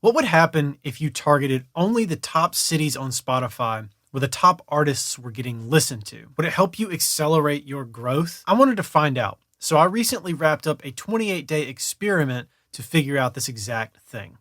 What would happen if you targeted only the top cities on Spotify where the top artists were getting listened to? Would it help you accelerate your growth? I wanted to find out. So I recently wrapped up a 28-day experiment to figure out this exact thing.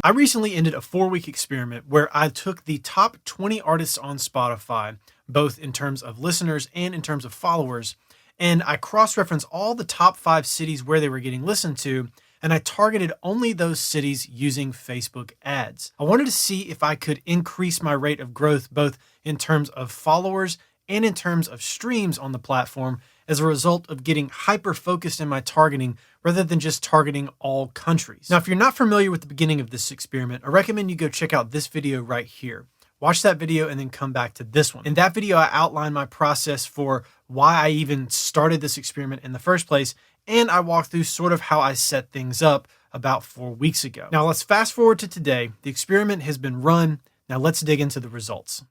I recently ended a 4-week experiment where I took the top 20 artists on Spotify, both in terms of listeners and in terms of followers, and I cross-referenced all the top 5 cities where they were getting listened to, and I targeted only those cities using Facebook ads. I wanted to see if I could increase my rate of growth, both in terms of followers and in terms of streams on the platform, as a result of getting hyper-focused in my targeting rather than just targeting all countries. Now, if you're not familiar with the beginning of this experiment, I recommend you go check out this video right here. Watch that video and then come back to this one. In that video, I outline my process for why I even started this experiment in the first place, and I walk through sort of how I set things up about 4 weeks ago. Now let's fast forward to today. The experiment has been run. Now let's dig into the results.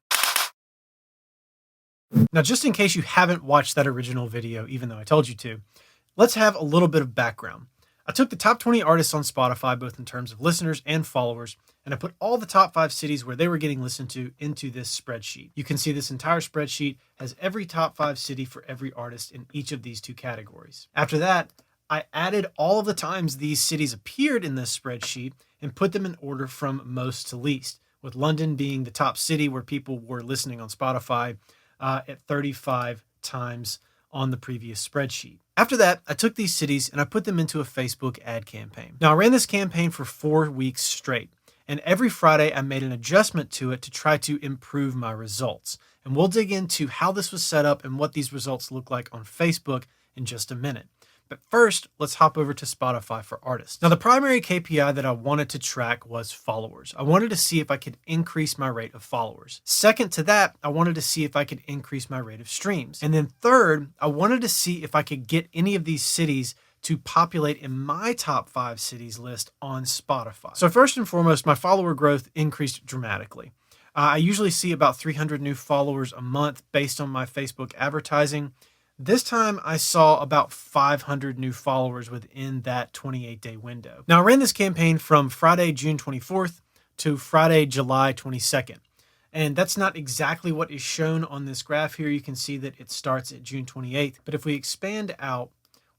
Now, just in case you haven't watched that original video, even though I told you to, let's have a little bit of background. I took the top 20 artists on Spotify, both in terms of listeners and followers, and I put all the top 5 cities where they were getting listened to into this spreadsheet. You can see this entire spreadsheet has every top 5 city for every artist in each of these 2 categories. After that, I added all of the times these cities appeared in this spreadsheet and put them in order from most to least, with London being the top city where people were listening on Spotify at 35 times on the previous spreadsheet. After that, I took these cities and I put them into a Facebook ad campaign. Now, I ran this campaign for 4 weeks straight, and every Friday I made an adjustment to it to try to improve my results. And we'll dig into how this was set up and what these results look like on Facebook in just a minute. But first, let's hop over to Spotify for artists. Now, the primary KPI that I wanted to track was followers. I wanted to see if I could increase my rate of followers. Second to that, I wanted to see if I could increase my rate of streams. And then third, I wanted to see if I could get any of these cities to populate in my top 5 cities list on Spotify. So first and foremost, my follower growth increased dramatically. I usually see about 300 new followers a month based on my Facebook advertising. This time I saw about 500 new followers within that 28-day window. Now, I ran this campaign from Friday, June 24th to Friday, July 22nd. And that's not exactly what is shown on this graph here. You can see that it starts at June 28th. But if we expand out,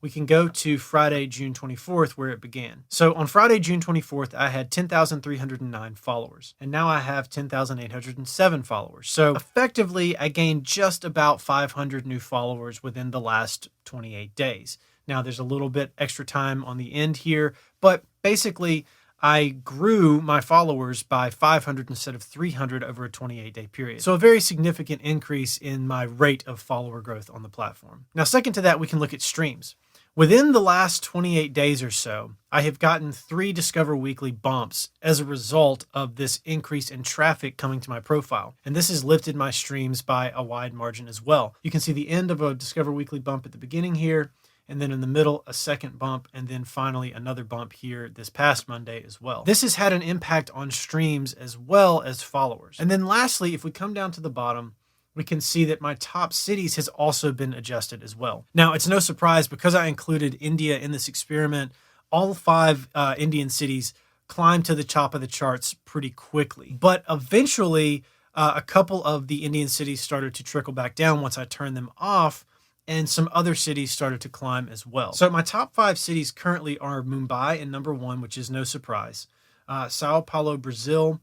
we can go to Friday, June 24th, where it began. So on Friday, June 24th, I had 10,309 followers, and now I have 10,807 followers. So effectively, I gained just about 500 new followers within the last 28 days. Now, there's a little bit extra time on the end here, but basically, I grew my followers by 500 instead of 300 over a 28-day period. So a very significant increase in my rate of follower growth on the platform. Now, second to that, we can look at streams. Within the last 28 days or so, I have gotten 3 Discover Weekly bumps as a result of this increase in traffic coming to my profile. And this has lifted my streams by a wide margin as well. You can see the end of a Discover Weekly bump at the beginning here, and then in the middle, a second bump, and then finally another bump here this past Monday as well. This has had an impact on streams as well as followers. And then lastly, if we come down to the bottom, we can see that my top cities has also been adjusted as well. Now, it's no surprise because I included India in this experiment, all 5 Indian cities climbed to the top of the charts pretty quickly. But eventually, a couple of the Indian cities started to trickle back down once I turned them off, and some other cities started to climb as well. So my top 5 cities currently are Mumbai in number 1, which is no surprise, Sao Paulo, Brazil,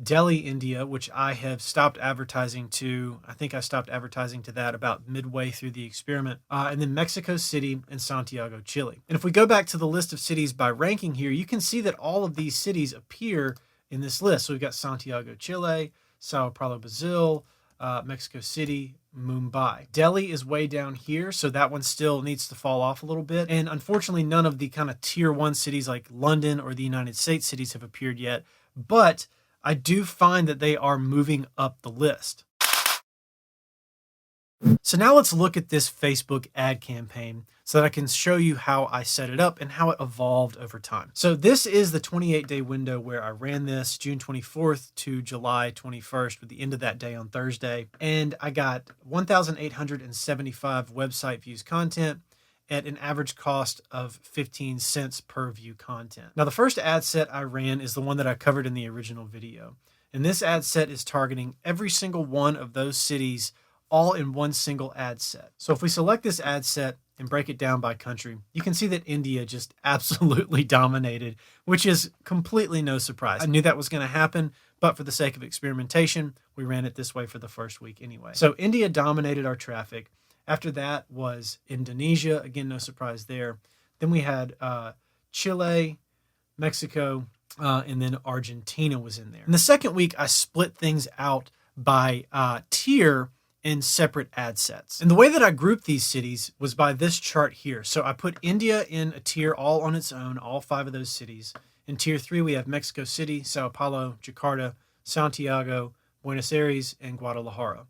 Delhi, India, which I have stopped advertising to. I think I stopped advertising to that about midway through the experiment. And then Mexico City and Santiago, Chile. And if we go back to the list of cities by ranking here, you can see that all of these cities appear in this list. So we've got Santiago, Chile, Sao Paulo, Brazil, Mexico City, Mumbai. Delhi is way down here, so that one still needs to fall off a little bit. And unfortunately, none of the kind of tier 1 cities like London or the United States cities have appeared yet. But I do find that they are moving up the list. So now let's look at this Facebook ad campaign so that I can show you how I set it up and how it evolved over time. So this is the 28-day window where I ran this June 24th to July 21st, with the end of that day on Thursday. And I got 1,875 website views content at an average cost of 15 cents per view content. Now, the first ad set I ran is the one that I covered in the original video. And this ad set is targeting every single one of those cities all in one single ad set. So if we select this ad set and break it down by country, you can see that India just absolutely dominated, which is completely no surprise. I knew that was going to happen, but for the sake of experimentation, we ran it this way for the first week anyway. So India dominated our traffic. After that was Indonesia. Again, no surprise there. Then we had Chile, Mexico, and then Argentina was in there. In the second week, I split things out by tier in separate ad sets. And the way that I grouped these cities was by this chart here. So I put India in a tier all on its own, all 5 of those cities. In tier 3, we have Mexico City, Sao Paulo, Jakarta, Santiago, Buenos Aires, and Guadalajara.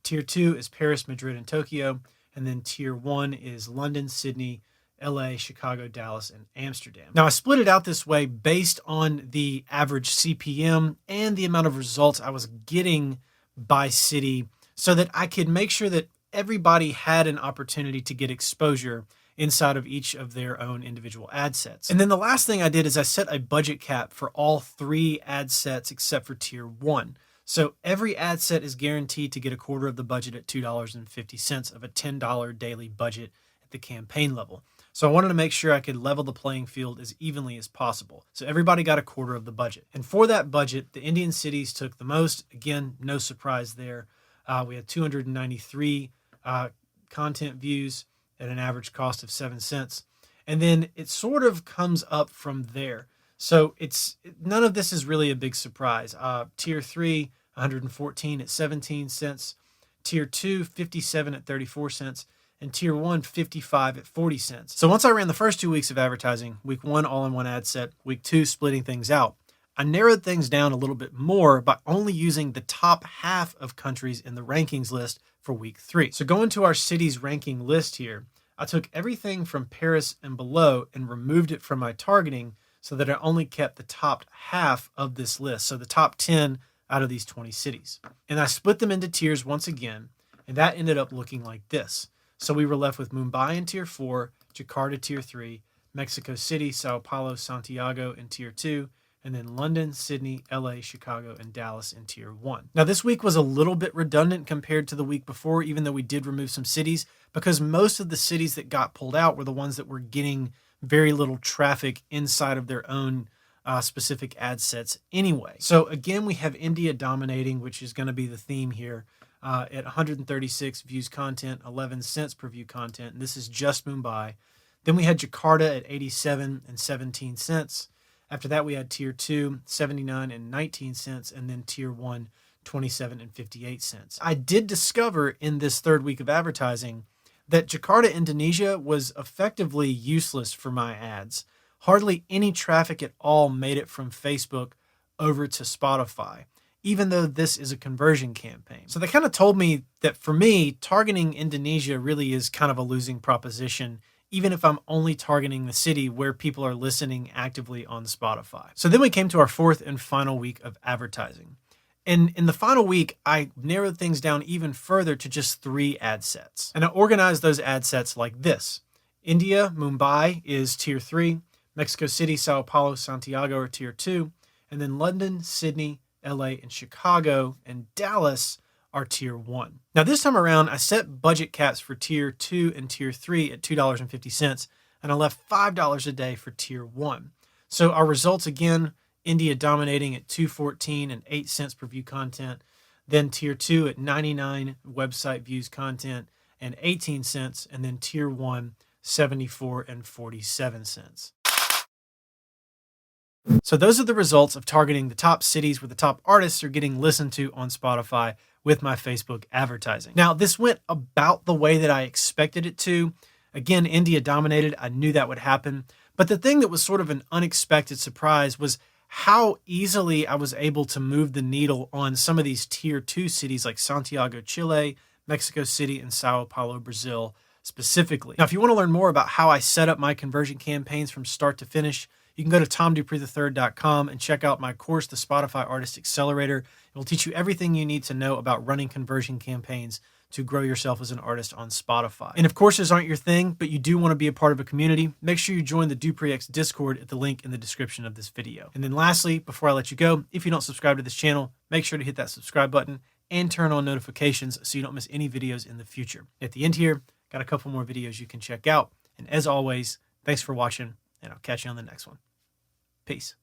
Tier 2 is Paris, Madrid, and Tokyo. And then tier 1 is London, Sydney, LA, Chicago, Dallas, and Amsterdam. Now, I split it out this way based on the average CPM and the amount of results I was getting by city so that I could make sure that everybody had an opportunity to get exposure inside of each of their own individual ad sets. And then the last thing I did is I set a budget cap for all 3 ad sets except for tier 1. So every ad set is guaranteed to get a quarter of the budget at $2.50 of a $10 daily budget at the campaign level. So I wanted to make sure I could level the playing field as evenly as possible. So everybody got a quarter of the budget. And for that budget, the Indian cities took the most. Again, no surprise there. We had 293 content views at an average cost of 7 cents. And then it sort of comes up from there. So none of this is really a big surprise. Tier 3, 114 at 17 cents. Tier 2, 57 at 34 cents. And tier 1, 55 at 40 cents. So once I ran the first 2 weeks of advertising, week 1 all in one ad set, week 2 splitting things out, I narrowed things down a little bit more by only using the top half of countries in the rankings list for week 3. So going to our cities ranking list here, I took everything from Paris and below and removed it from my targeting so that I only kept the top half of this list. So the top 10 out of these 20 cities. And I split them into tiers once again, and that ended up looking like this. So we were left with Mumbai in tier 4, Jakarta tier 3, Mexico City, Sao Paulo, Santiago in tier 2, and then London, Sydney, LA, Chicago, and Dallas in tier 1. Now this week was a little bit redundant compared to the week before, even though we did remove some cities, because most of the cities that got pulled out were the ones that were getting very little traffic inside of their own specific ad sets anyway. So again, we have India dominating, which is going to be the theme here. At 136 views content, 11 cents per view content. And this is just Mumbai. Then we had Jakarta at 87 and 17 cents. After that, we had tier 2, 79 and 19 cents. And then tier 1, 27 and 58 cents. I did discover in this third week of advertising that Jakarta, Indonesia was effectively useless for my ads. Hardly any traffic at all made it from Facebook over to Spotify, even though this is a conversion campaign. So they kind of told me that for me, targeting Indonesia really is kind of a losing proposition, even if I'm only targeting the city where people are listening actively on Spotify. So then we came to our 4th and final week of advertising. And in the final week, I narrowed things down even further to just 3 ad sets. And I organized those ad sets like this. India, Mumbai is tier 3, Mexico City, Sao Paulo, Santiago are tier 2, and then London, Sydney, LA, and Chicago, and Dallas are tier 1. Now this time around, I set budget caps for tier 2 and tier 3 at $2.50, and I left $5 a day for tier 1. So our results again, India dominating at $2.14 and 8 cents per view content, then tier 2 at 99 website views content and 18 cents, and then tier 1, 74 and 47 cents. So those are the results of targeting the top cities where the top artists are getting listened to on Spotify with my Facebook advertising. Now, this went about the way that I expected it to. Again, India dominated. I knew that would happen. But the thing that was sort of an unexpected surprise was how easily I was able to move the needle on some of these tier 2 cities like Santiago, Chile, Mexico City, and Sao Paulo, Brazil specifically. Now, if you want to learn more about how I set up my conversion campaigns from start to finish, you can go to tomdupreethird.com and check out my course, The Spotify Artist Accelerator. It will teach you everything you need to know about running conversion campaigns to grow yourself as an artist on Spotify. And if courses aren't your thing, but you do want to be a part of a community, make sure you join the DuPree X Discord at the link in the description of this video. And then lastly, before I let you go, if you don't subscribe to this channel, make sure to hit that subscribe button and turn on notifications so you don't miss any videos in the future. At the end here, got a couple more videos you can check out. And as always, thanks for watching, and I'll catch you on the next one. Peace.